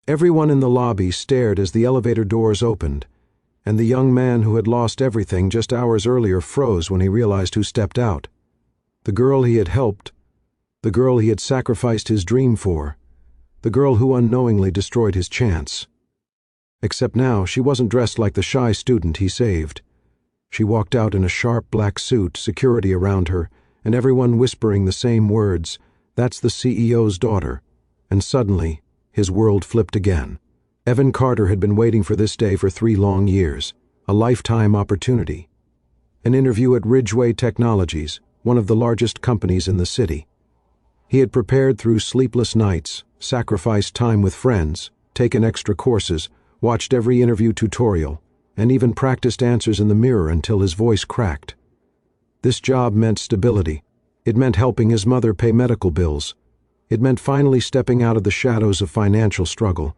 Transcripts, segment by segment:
Everyone in the lobby stared as the elevator doors opened, and the young man who had lost everything just hours earlier froze when he realized who stepped out. The girl he had helped, the girl he had sacrificed his dream for, the girl who unknowingly destroyed his chance. Except now she wasn't dressed like the shy student he saved. She walked out in a sharp black suit, security around her, and everyone whispering the same words, "That's the CEO's daughter." And suddenly, his world flipped again. Evan Carter had been waiting for this day for 3 long years, a lifetime opportunity. An interview at Ridgeway Technologies, one of the largest companies in the city. He had prepared through sleepless nights, sacrificed time with friends, taken extra courses, watched every interview tutorial, and even practiced answers in the mirror until his voice cracked. This job meant stability. It meant helping his mother pay medical bills. It meant finally stepping out of the shadows of financial struggle.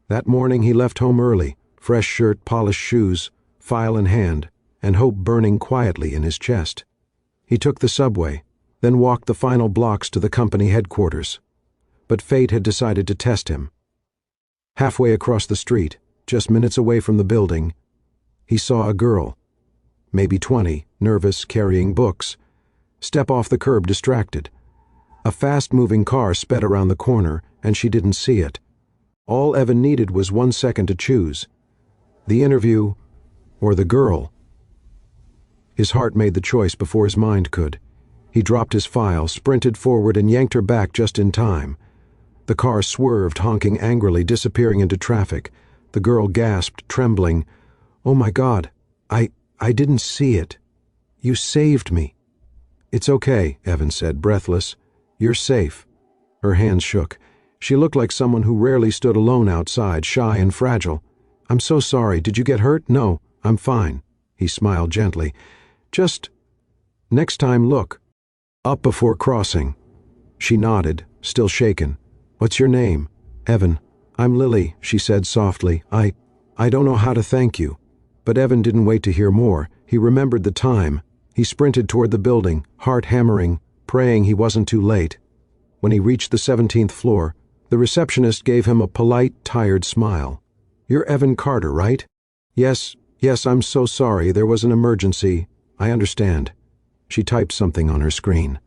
That morning he left home early, fresh shirt, polished shoes, file in hand, and hope burning quietly in his chest. He took the subway, then walked the final blocks to the company headquarters. But fate had decided to test him. Halfway across the street, just minutes away from the building, he saw a girl, maybe 20, nervous, carrying books, step off the curb distracted. A fast-moving car sped around the corner, and she didn't see it. All Evan needed was 1 second to choose. The interview, or the girl. His heart made the choice before his mind could. He dropped his file, sprinted forward, and yanked her back just in time. The car swerved, honking angrily, disappearing into traffic. The girl gasped, trembling, "Oh my God, I didn't see it. You saved me." "It's okay," Evan said, breathless. "You're safe." Her hands shook. She looked like someone who rarely stood alone outside, shy and fragile. "I'm so sorry. Did you get hurt?" "No, I'm fine." He smiled gently. "Just next time, look up before crossing." She nodded, still shaken. "What's your name?" "Evan." "I'm Lily," she said softly. I don't know how to thank you." But Evan didn't wait to hear more. He remembered the time. He sprinted toward the building, heart hammering, praying he wasn't too late. When he reached the 17th floor, the receptionist gave him a polite, tired smile. "You're Evan Carter, right?" Yes, I'm so sorry. There was an emergency. I understand." She typed something on her screen.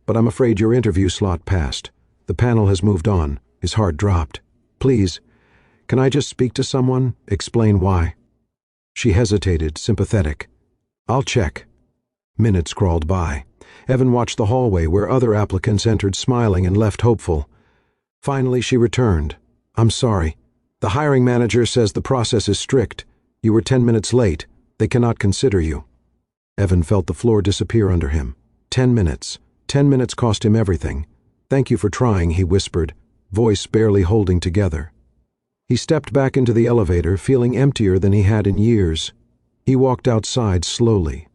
"But I'm afraid your interview slot passed. The panel has moved on." His heart dropped. "Please, can I just speak to someone? Explain why." She hesitated, sympathetic. "I'll check." Minutes crawled by. Evan watched the hallway where other applicants entered smiling and left hopeful. Finally she returned. "I'm sorry. The hiring manager says the process is strict. You were 10 minutes late. They cannot consider you." Evan felt the floor disappear under him. 10 minutes. 10 minutes cost him everything. "Thank you for trying," he whispered, voice barely holding together. He stepped back into the elevator, feeling emptier than he had in years. He walked outside slowly.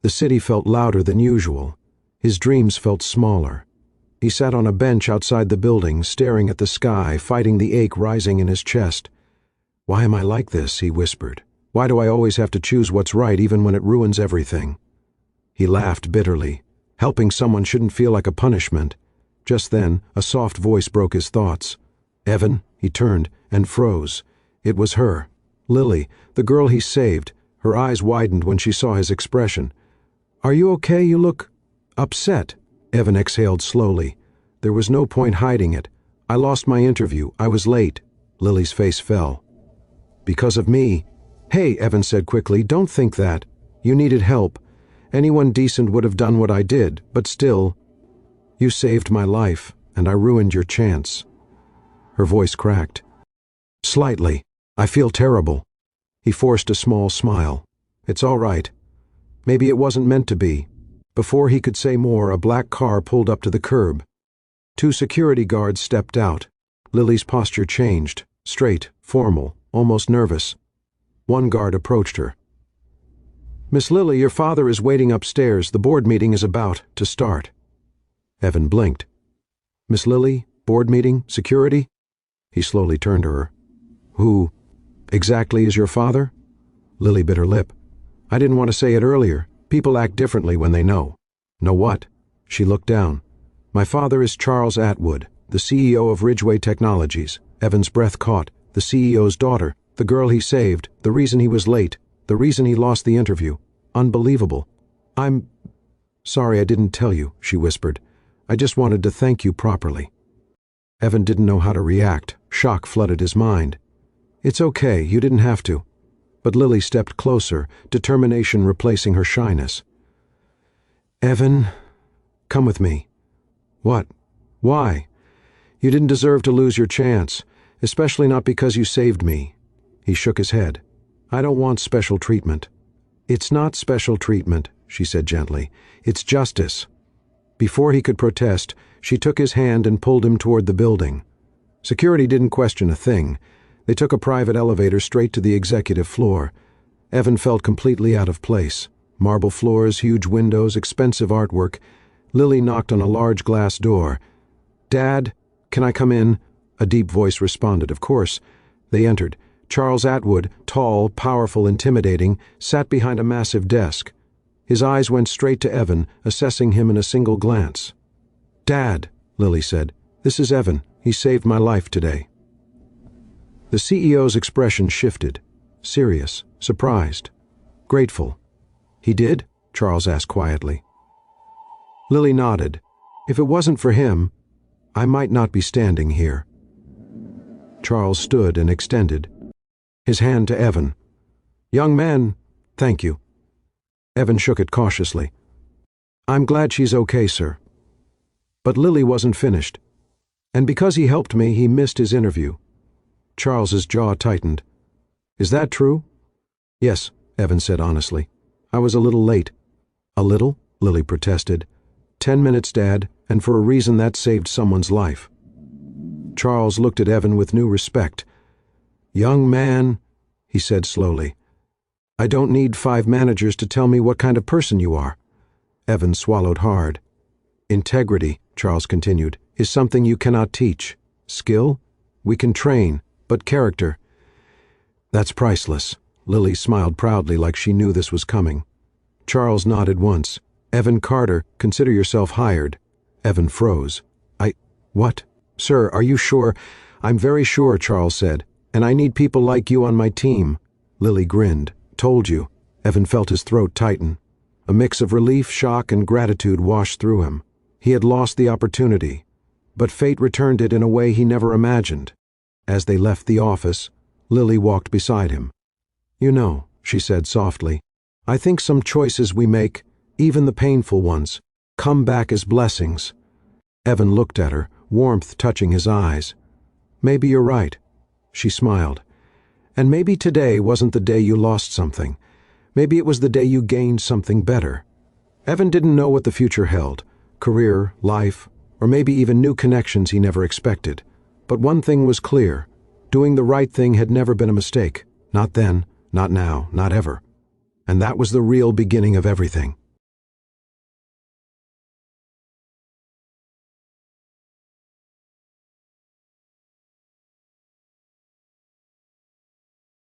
The city felt louder than usual. His dreams felt smaller. He sat on a bench outside the building, staring at the sky, fighting the ache rising in his chest. "Why am I like this?" he whispered. "Why do I always have to choose what's right even when it ruins everything?" He laughed bitterly. Helping someone shouldn't feel like a punishment. Just then, a soft voice broke his thoughts. "Evan," he turned, and froze. It was her. Lily, the girl he saved. Her eyes widened when she saw his expression. "Are you okay? You look upset." Evan exhaled slowly. There was no point hiding it. "I lost my interview. I was late." Lily's face fell. "Because of me?" "Hey," Evan said quickly, "don't think that. You needed help. Anyone decent would have done what I did, but still, you saved my life, and I ruined your chance." Her voice cracked. "Slightly. I feel terrible." He forced a small smile. "It's all right. Maybe it wasn't meant to be." Before he could say more, a black car pulled up to the curb. 2 security guards stepped out. Lily's posture changed, straight, formal, almost nervous. One guard approached her. "Miss Lily, your father is waiting upstairs. The board meeting is about to start." Evan blinked. "Miss Lily, board meeting, security?" He slowly turned to her. "Who exactly is your father?" Lily bit her lip. "I didn't want to say it earlier. People act differently when they know." "Know what?" She looked down. "My father is Charles Atwood, the CEO of Ridgeway Technologies." Evan's breath caught. The CEO's daughter, the girl he saved, the reason he was late, the reason he lost the interview. Unbelievable. I'm sorry I didn't tell you, she whispered. I just wanted to thank you properly. Evan didn't know how to react. Shock flooded his mind. It's okay, you didn't have to. But Lily stepped closer, determination replacing her shyness. Evan, come with me. What? Why? You didn't deserve to lose your chance, especially not because you saved me. He shook his head. I don't want special treatment. It's not special treatment, she said gently. It's justice. Before he could protest, she took his hand and pulled him toward the building. Security didn't question a thing. They took a private elevator straight to the executive floor. Evan felt completely out of place. Marble floors, huge windows, expensive artwork. Lily knocked on a large glass door. Dad, can I come in? A deep voice responded, of course. They entered. Charles Atwood, tall, powerful, intimidating, sat behind a massive desk. His eyes went straight to Evan, assessing him in a single glance. Dad, Lily said, this is Evan. He saved my life today. The CEO's expression shifted. Serious, surprised, grateful. He did? Charles asked quietly. Lily nodded. If it wasn't for him, I might not be standing here. Charles stood and extended his hand to Evan. Young man, thank you. Evan shook it cautiously. I'm glad she's okay, sir. But Lily wasn't finished. And because he helped me, he missed his interview. Charles's jaw tightened. Is that true? Yes, Evan said honestly. I was a little late. A little? Lily protested. 10 minutes, Dad, and for a reason that saved someone's life. Charles looked at Evan with new respect. Young man, he said slowly, I don't need 5 managers to tell me what kind of person you are. Evan swallowed hard. Integrity, Charles continued, is something you cannot teach. Skill? We can train, but character. That's priceless. Lily smiled proudly like she knew this was coming. Charles nodded once. Evan Carter, consider yourself hired. Evan froze. What? Sir, are you sure? I'm very sure, Charles said. And I need people like you on my team. Lily grinned. Told you. Evan felt his throat tighten. A mix of relief, shock, and gratitude washed through him. He had lost the opportunity, but fate returned it in a way he never imagined. As they left the office, Lily walked beside him. You know, she said softly, I think some choices we make, even the painful ones, come back as blessings. Evan looked at her, warmth touching his eyes. Maybe you're right. She smiled. And maybe today wasn't the day you lost something. Maybe it was the day you gained something better. Evan didn't know what the future held, career, life, or maybe even new connections he never expected. But one thing was clear. Doing the right thing had never been a mistake. Not then, not now, not ever. And that was the real beginning of everything.